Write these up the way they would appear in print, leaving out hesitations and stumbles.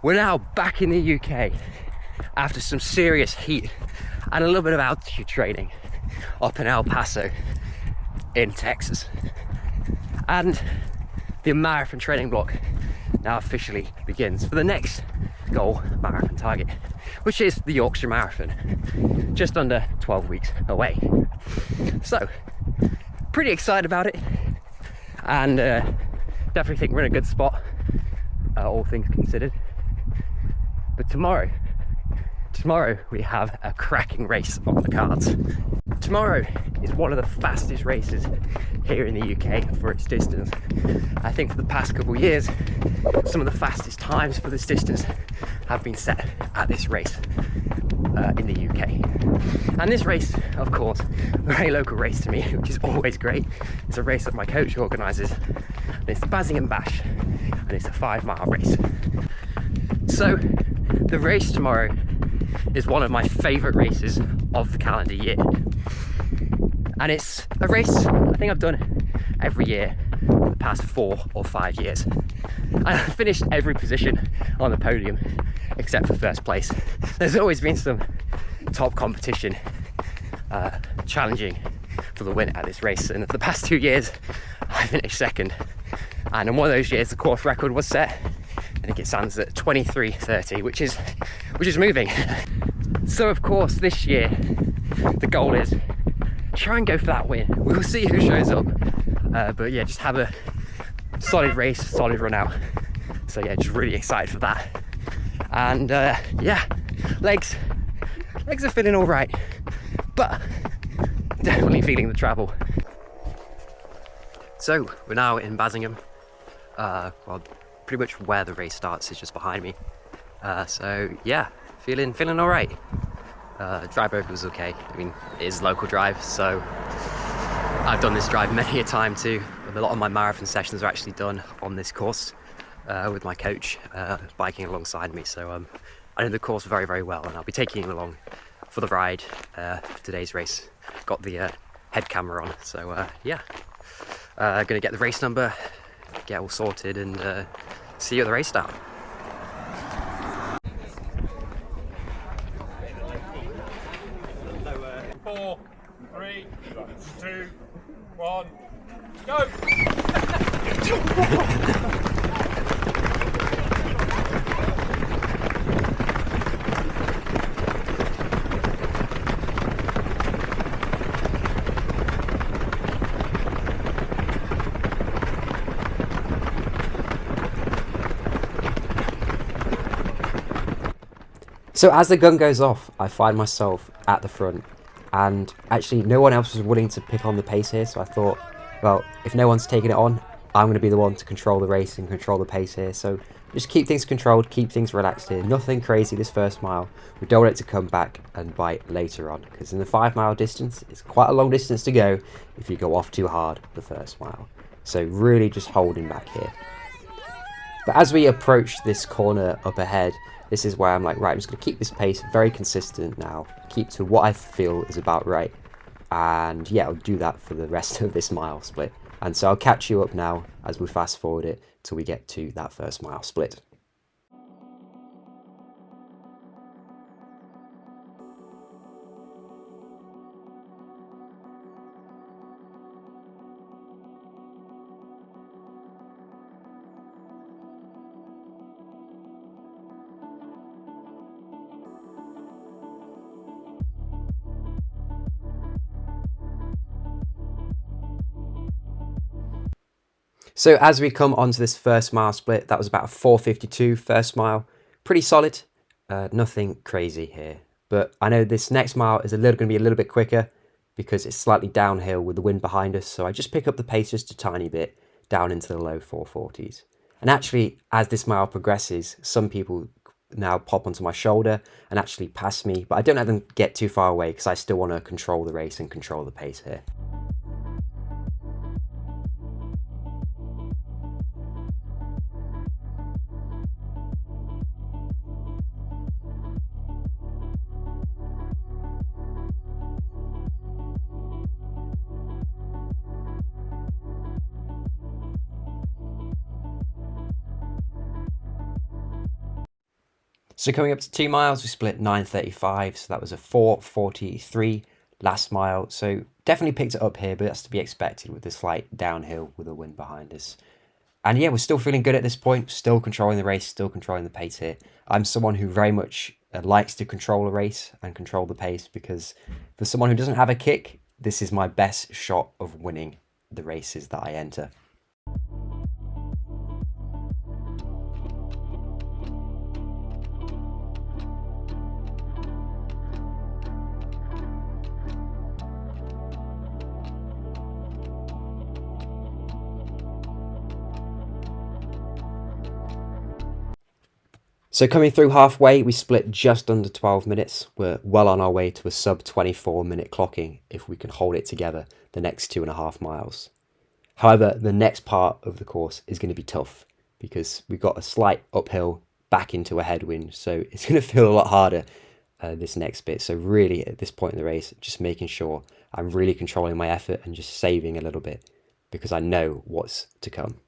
We're now back in the UK after some serious heat and a little bit of altitude training up in El Paso in Texas. And the marathon training block now officially begins for the next goal marathon target, which is the Yorkshire Marathon, just under 12 weeks away. So, pretty excited about it, and definitely think we're in a good spot, all things considered. But tomorrow we have a cracking race on the cards. Tomorrow is one of the fastest races here in the UK for its distance. I think for the past couple of years, some of the fastest times for this distance have been set at this race in the UK. And this race, of course, a very local race to me, which is always great. It's a race that my coach organises. It's the Bassingham Bash, and it's a 5-mile race. So the race tomorrow is one of my favourite races of the calendar year. And it's a race I think I've done every year for the past 4 or 5 years. And I've finished every position on the podium except for first place. There's always been some top competition challenging for the win at this race, and for the past 2 years I finished second. And in one of those years the course record was set. I think it stands at 23:30, which is moving. So of course this year the goal is try and go for that win. We'll see who shows up, but yeah, just have a solid race, solid run out. So yeah, just really excited for that. And yeah, legs are feeling all right, but definitely feeling the travel. So we're now in Bassingham. Well, pretty much where the race starts is just behind me. So yeah, feeling all right. Drive over was okay. I mean, it is a local drive, so I've done this drive many a time too. A lot of my marathon sessions are actually done on this course with my coach biking alongside me. So I know the course very, very well, and I'll be taking you along for the ride for today's race. Got the head camera on, so yeah. Gonna get the race number, get all sorted, and see you at the race start. 4, 3, 2, 1, go! So as the gun goes off, I find myself at the front, and actually no one else was willing to pick on the pace here, so I thought, well, if no one's taking it on, I'm going to be the one to control the race and control the pace here. So just keep things controlled, keep things relaxed here, nothing crazy this first mile. We don't want it to come back and bite later on, because in the 5-mile distance, it's quite a long distance to go if you go off too hard the first mile. So really just holding back here. But as we approach this corner up ahead, this is where I'm like, right, I'm just going to keep this pace very consistent now. Keep to what I feel is about right. And yeah, I'll do that for the rest of this mile split. And so I'll catch you up now as we fast forward it till we get to that first mile split. So as we come onto this first mile split, that was about a 4:52 first mile. Pretty solid, nothing crazy here. But I know this next mile is going to be a little bit quicker because it's slightly downhill with the wind behind us. So I just pick up the pace just a tiny bit down into the low 440s. And actually, as this mile progresses, some people now pop onto my shoulder and actually pass me. But I don't let them get too far away because I still want to control the race and control the pace here. So coming up to 2 miles, we split 9:35, so that was a 4:43 last mile. So definitely picked it up here, but that's to be expected with the slight downhill with the wind behind us. And yeah, we're still feeling good at this point, still controlling the race, still controlling the pace here. I'm someone who very much likes to control a race and control the pace, because for someone who doesn't have a kick, this is my best shot of winning the races that I enter. So coming through halfway, we split just under 12 minutes. We're well on our way to a sub 24 minute clocking if we can hold it together the next 2.5 miles. However, the next part of the course is going to be tough because we've got a slight uphill back into a headwind. So it's going to feel a lot harder this next bit. So really at this point in the race, just making sure I'm really controlling my effort and just saving a little bit because I know what's to come.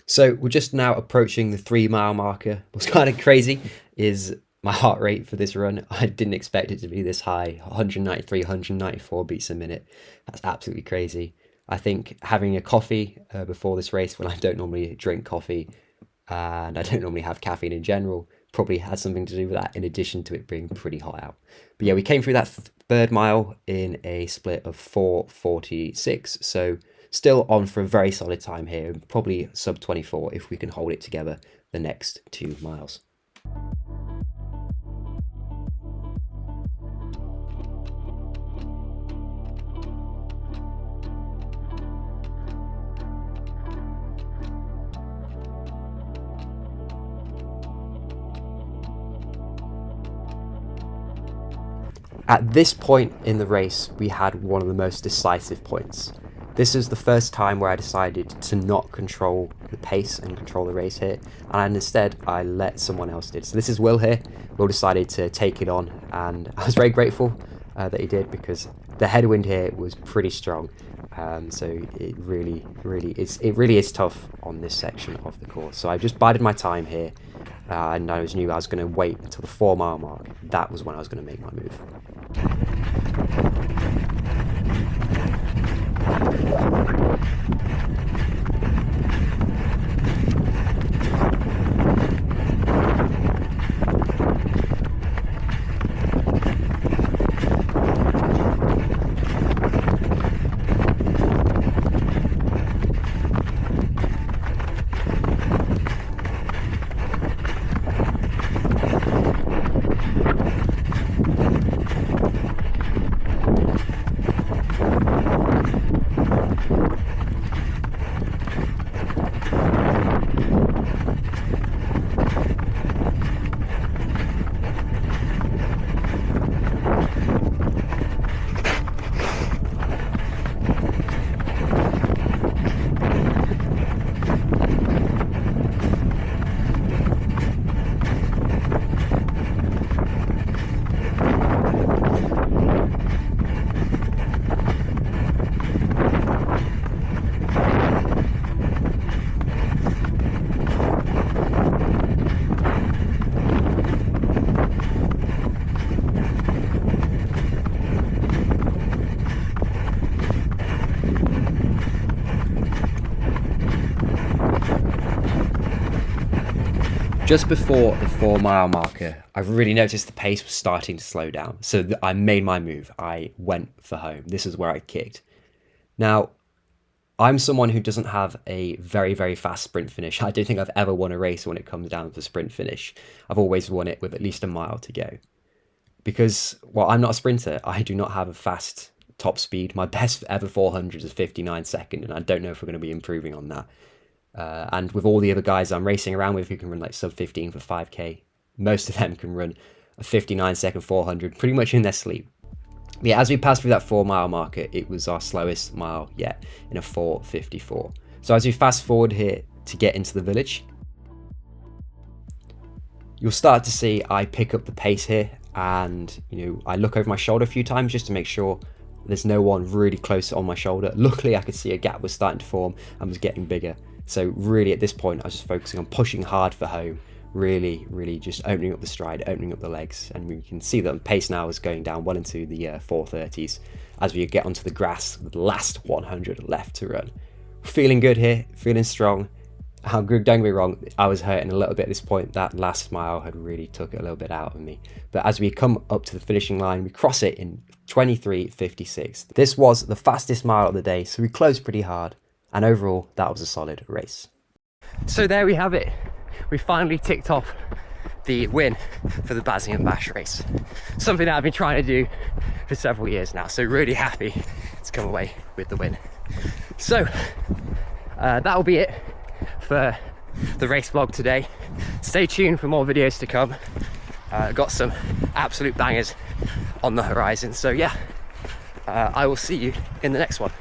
So we're just now approaching the 3 mile marker. What's kind of crazy is my heart rate for this run. I didn't expect it to be this high, 193, 194 beats a minute. That's absolutely crazy. I think having a coffee before this race, when I don't normally drink coffee and I don't normally have caffeine in general, probably had something to do with that in addition to it being pretty hot out. But yeah, we came through that third mile in a split of 4:46. So still on for a very solid time here, probably sub 24 if we can hold it together the next 2 miles. At this point in the race, we had one of the most decisive points. This is the first time where I decided to not control the pace and control the race here, and instead I let someone else did. So this is Will here. Will decided to take it on, and I was very grateful that he did because the headwind here was pretty strong. So it really is tough on this section of the course. So I just bided my time here, and I knew I was going to wait until the 4 mile mark. That was when I was going to make my move. Just before the 4 mile marker, I really noticed the pace was starting to slow down. So I made my move. I went for home. This is where I kicked. Now, I'm someone who doesn't have a very, very fast sprint finish. I don't think I've ever won a race when it comes down to sprint finish. I've always won it with at least a mile to go. Because, well, I'm not a sprinter. I do not have a fast top speed. My best ever 400 is 59 second, and I don't know if we're going to be improving on that. And with all the other guys I'm racing around with who can run like sub 15 for 5k, most of them can run a 59 second 400 pretty much in their sleep. Yeah, as we passed through that 4 mile marker, it was our slowest mile yet in a 4:54. So as we fast forward here to get into the village, You'll start to see I pick up the pace here, and I look over my shoulder a few times just to make sure there's no one really close on my shoulder. Luckily, I could see a gap was starting to form and was getting bigger. So really at this point, I was just focusing on pushing hard for home, really just opening up the stride, opening up the legs. And we can see that the pace now is going down well into the 4:30s as we get onto the grass with the last 100 left to run. Feeling good here, feeling strong. Don't get me wrong, I was hurting a little bit at this point. That last mile had really took it a little bit out of me. But as we come up to the finishing line, we cross it in 23:56. This was the fastest mile of the day, so we closed pretty hard. And overall, that was a solid race. So there we have it. We finally ticked off the win for the Bassingham Bash race. Something that I've been trying to do for several years now. So really happy to come away with the win. So that will be it for the race vlog today. Stay tuned for more videos to come. Got some absolute bangers on the horizon. So yeah, I will see you in the next one.